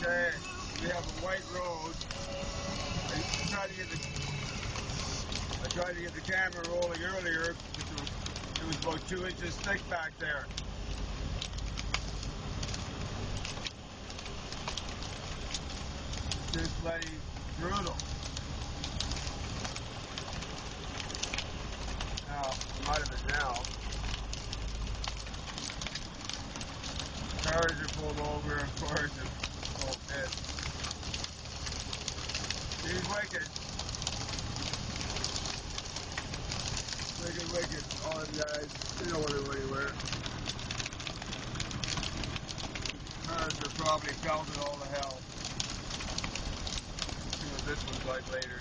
Okay, we have a white road. I tried to get the camera rolling earlier because it was about 2 inches thick back there. Just bloody brutal. Now, I'm out of it now. Cars are pulled over, of course, and oh shit. He's wicked. Wicked. All them guys, they know what anywhere. Cars are probably pelted all to hell. See what this one's like later.